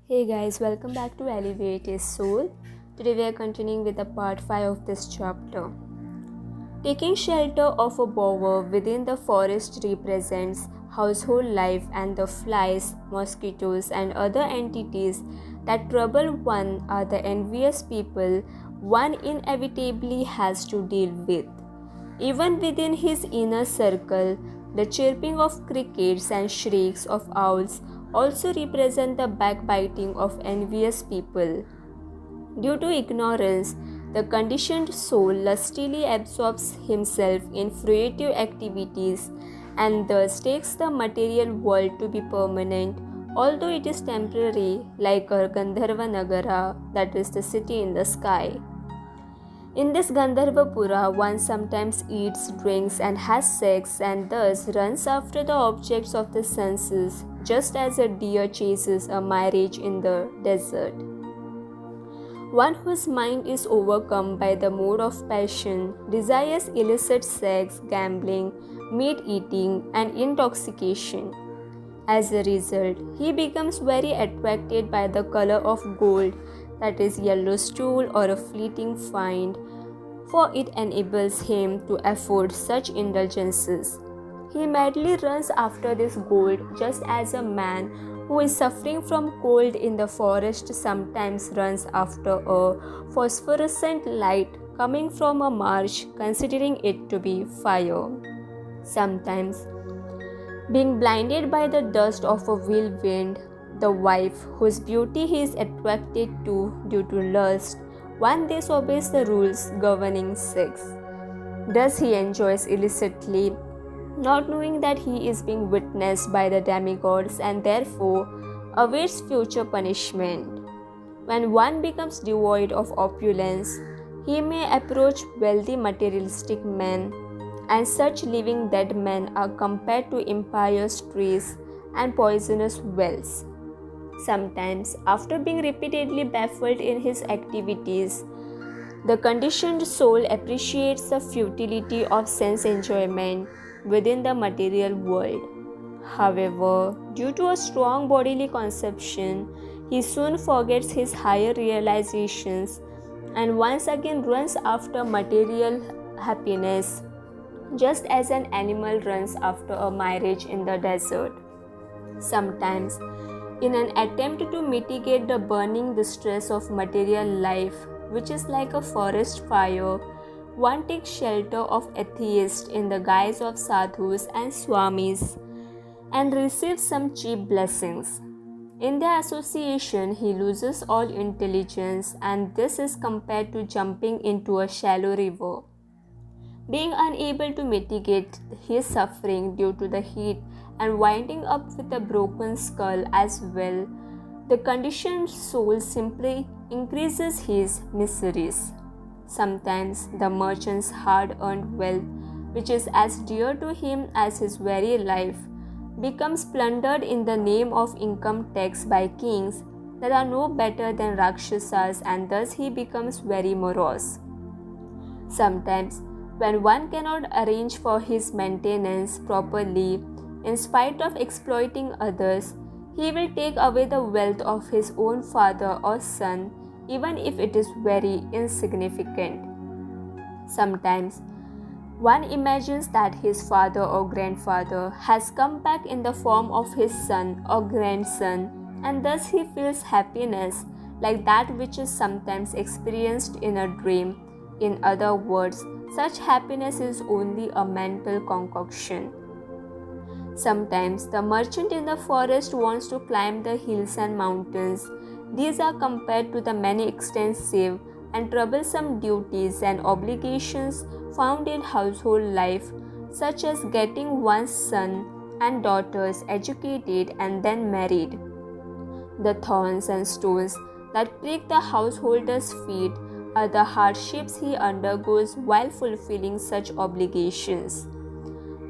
Hey guys, welcome back to Elevate His Soul. Today we are continuing with the part 5 of this chapter. Taking shelter of a bower within the forest represents household life, and the flies, mosquitoes, and other entities that trouble one are the envious people one inevitably has to deal with. Even within his inner circle, the chirping of crickets and shrieks of owls also represent the backbiting of envious people. Due to ignorance, the conditioned soul lustily absorbs himself in fruitive activities and thus takes the material world to be permanent, although it is temporary, like a Gandharva Nagara, that is the city in the sky. In this Gandharvapura, one sometimes eats, drinks, and has sex, and thus runs after the objects of the senses, just as a deer chases a mirage in the desert. One whose mind is overcome by the mood of passion desires illicit sex, gambling, meat eating, and intoxication. As a result, he becomes very attracted by the color of gold, that is yellow stool or a fleeting find, for it enables him to afford such indulgences. He madly runs after this gold, just as a man who is suffering from cold in the forest sometimes runs after a phosphorescent light coming from a marsh, considering it to be fire. Sometimes, being blinded by the dust of a whirlwind, the wife whose beauty he is attracted to due to lust, one disobeys the rules governing sex. Thus he enjoys illicitly, not knowing that he is being witnessed by the demigods and therefore awaits future punishment. When one becomes devoid of opulence, he may approach wealthy materialistic men, and such living dead men are compared to impious trees and poisonous wells. Sometimes, after being repeatedly baffled in his activities, the conditioned soul appreciates the futility of sense enjoyment within the material world. However, due to a strong bodily conception, he soon forgets his higher realizations and once again runs after material happiness, just as an animal runs after a mirage in the desert. Sometimes, in an attempt to mitigate the burning distress of material life, which is like a forest fire, one takes shelter of atheists in the guise of sadhus and swamis and receives some cheap blessings. In their association, he loses all intelligence, and this is compared to jumping into a shallow river. Being unable to mitigate his suffering due to the heat and winding up with a broken skull as well, the conditioned soul simply increases his miseries. Sometimes the merchant's hard-earned wealth, which is as dear to him as his very life, becomes plundered in the name of income tax by kings that are no better than Rakshasas, and thus he becomes very morose. Sometimes, when one cannot arrange for his maintenance properly, in spite of exploiting others, he will take away the wealth of his own father or son, even if it is very insignificant. Sometimes, one imagines that his father or grandfather has come back in the form of his son or grandson, and thus he feels happiness like that which is sometimes experienced in a dream. In other words, such happiness is only a mental concoction. Sometimes the merchant in the forest wants to climb the hills and mountains. These are compared to the many extensive and troublesome duties and obligations found in household life, such as getting one's son and daughters educated and then married. The thorns and stones that prick the householder's feet are the hardships he undergoes while fulfilling such obligations,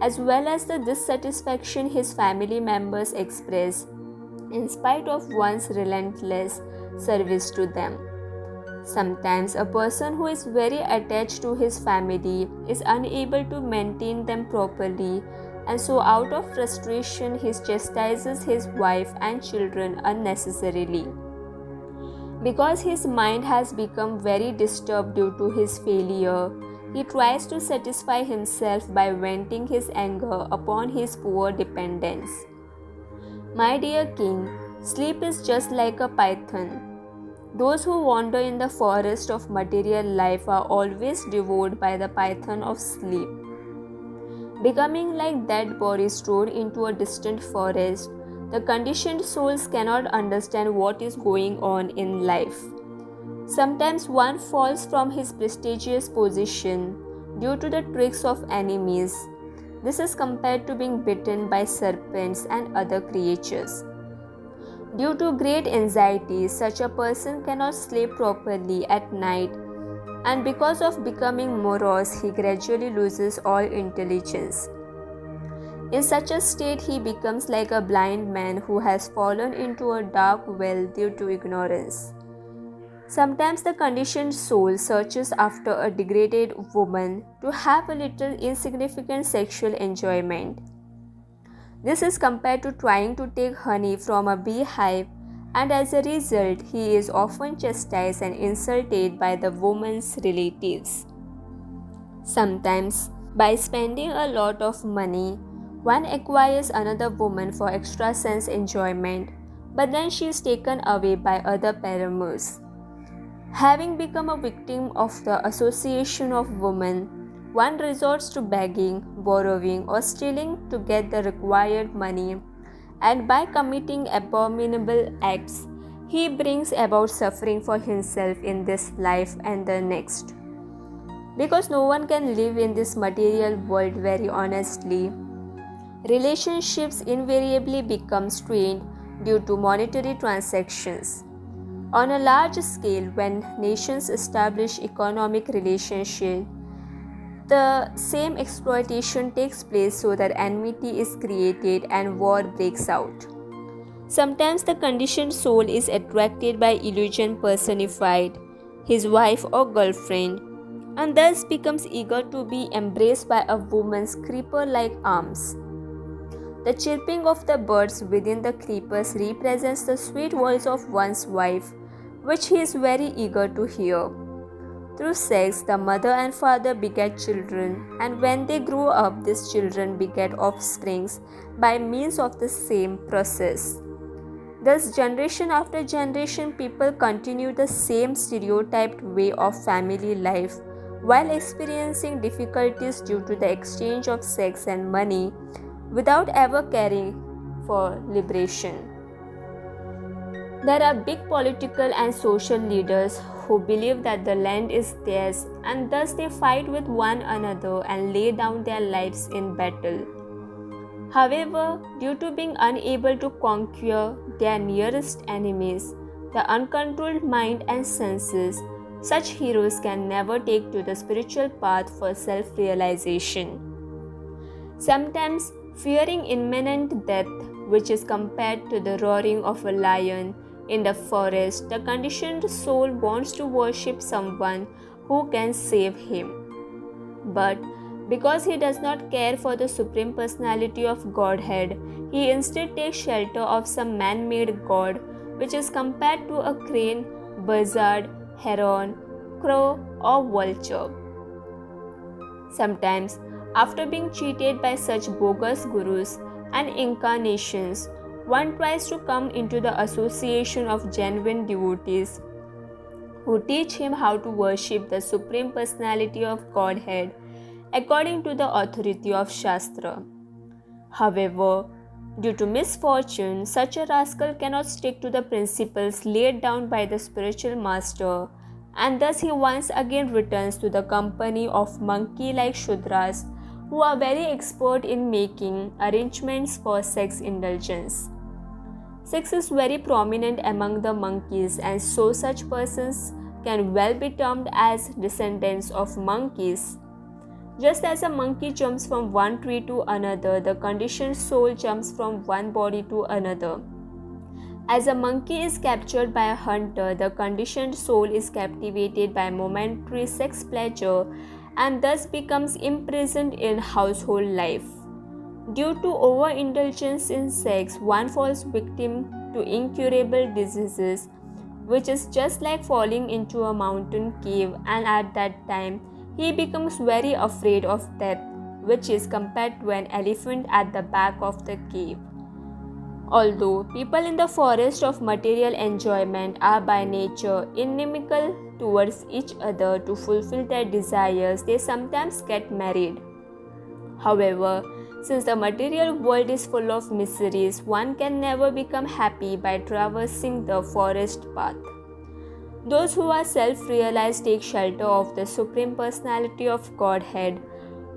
as well as the dissatisfaction his family members express in spite of one's relentless service to them. Sometimes a person who is very attached to his family is unable to maintain them properly, and so out of frustration he chastises his wife and children unnecessarily. Because his mind has become very disturbed due to his failure, he tries to satisfy himself by venting his anger upon his poor dependents. My dear king, sleep is just like a python. Those who wander in the forest of material life are always devoured by the python of sleep. Becoming like dead bodies thrown into a distant forest, the conditioned souls cannot understand what is going on in life. Sometimes one falls from his prestigious position due to the tricks of enemies. This is compared to being bitten by serpents and other creatures. Due to great anxiety, such a person cannot sleep properly at night, and because of becoming morose, he gradually loses all intelligence. In such a state, he becomes like a blind man who has fallen into a dark well due to ignorance. Sometimes the conditioned soul searches after a degraded woman to have a little insignificant sexual enjoyment. This is compared to trying to take honey from a beehive, and as a result, he is often chastised and insulted by the woman's relatives. Sometimes, by spending a lot of money, one acquires another woman for extra sense enjoyment, but then she is taken away by other paramours. Having become a victim of the association of women, one resorts to begging, borrowing, or stealing to get the required money, and by committing abominable acts, he brings about suffering for himself in this life and the next. Because no one can live in this material world very honestly, relationships invariably become strained due to monetary transactions. On a large scale, when nations establish economic relationships, the same exploitation takes place so that enmity is created and war breaks out. Sometimes the conditioned soul is attracted by illusion personified, his wife or girlfriend, and thus becomes eager to be embraced by a woman's creeper-like arms. The chirping of the birds within the creepers represents the sweet voice of one's wife, which he is very eager to hear. Through sex, the mother and father beget children, and when they grow up, these children beget offsprings by means of the same process. Thus, generation after generation, people continue the same stereotyped way of family life while experiencing difficulties due to the exchange of sex and money without ever caring for liberation. There are big political and social leaders who believe that the land is theirs, and thus they fight with one another and lay down their lives in battle. However, due to being unable to conquer their nearest enemies, the uncontrolled mind and senses, such heroes can never take to the spiritual path for self-realization. Sometimes, fearing imminent death, which is compared to the roaring of a lion in the forest, the conditioned soul wants to worship someone who can save him. But because he does not care for the Supreme Personality of Godhead, he instead takes shelter of some man-made god, which is compared to a crane, buzzard, heron, crow, or vulture. Sometimes, after being cheated by such bogus gurus and incarnations, one tries to come into the association of genuine devotees who teach him how to worship the Supreme Personality of Godhead according to the authority of Shastra. However, due to misfortune, such a rascal cannot stick to the principles laid down by the spiritual master, and thus he once again returns to the company of monkey-like Shudras who are very expert in making arrangements for sex indulgence. Sex is very prominent among the monkeys, and so such persons can well be termed as descendants of monkeys. Just as a monkey jumps from one tree to another, the conditioned soul jumps from one body to another. As a monkey is captured by a hunter, the conditioned soul is captivated by momentary sex pleasure and thus becomes imprisoned in household life. Due to overindulgence in sex, one falls victim to incurable diseases which is just like falling into a mountain cave, and at that time he becomes very afraid of death, which is compared to an elephant at the back of the cave. Although people in the forest of material enjoyment are by nature inimical towards each other to fulfill their desires, they sometimes get married. However, since the material world is full of miseries, one can never become happy by traversing the forest path. Those who are self-realized take shelter of the Supreme Personality of Godhead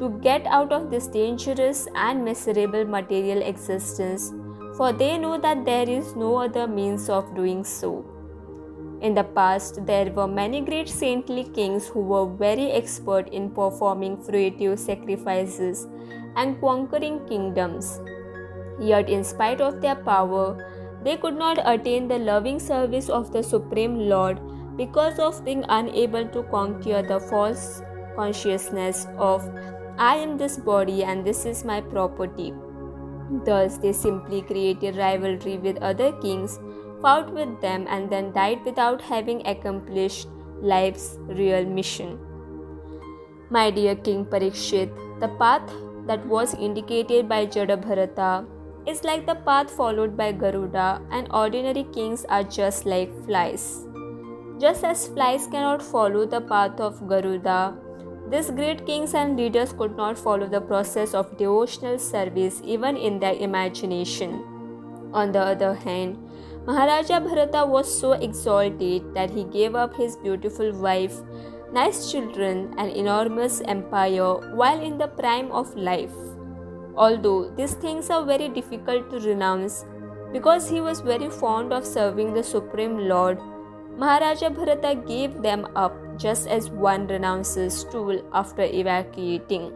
to get out of this dangerous and miserable material existence, for they know that there is no other means of doing so. In the past, there were many great saintly kings who were very expert in performing fruitive sacrifices and conquering kingdoms. Yet, in spite of their power, they could not attain the loving service of the Supreme Lord because of being unable to conquer the false consciousness of I am this body and this is my property. Thus, they simply created rivalry with other kings, fought with them, and then died without having accomplished life's real mission. My dear King Parikshit, the path that was indicated by Bharata is like the path followed by Garuda, and ordinary kings are just like flies. Just as flies cannot follow the path of Garuda, these great kings and leaders could not follow the process of devotional service even in their imagination. On the other hand, Mahārāja Bharata was so exalted that he gave up his beautiful wife, nice children, and enormous empire while in the prime of life. Although these things are very difficult to renounce because he was very fond of serving the Supreme Lord, Mahārāja Bharata gave them up just as one renounces stool after evacuating.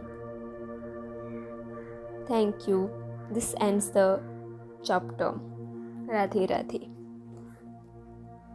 Thank you. This ends the chapter. Radhe Radhe.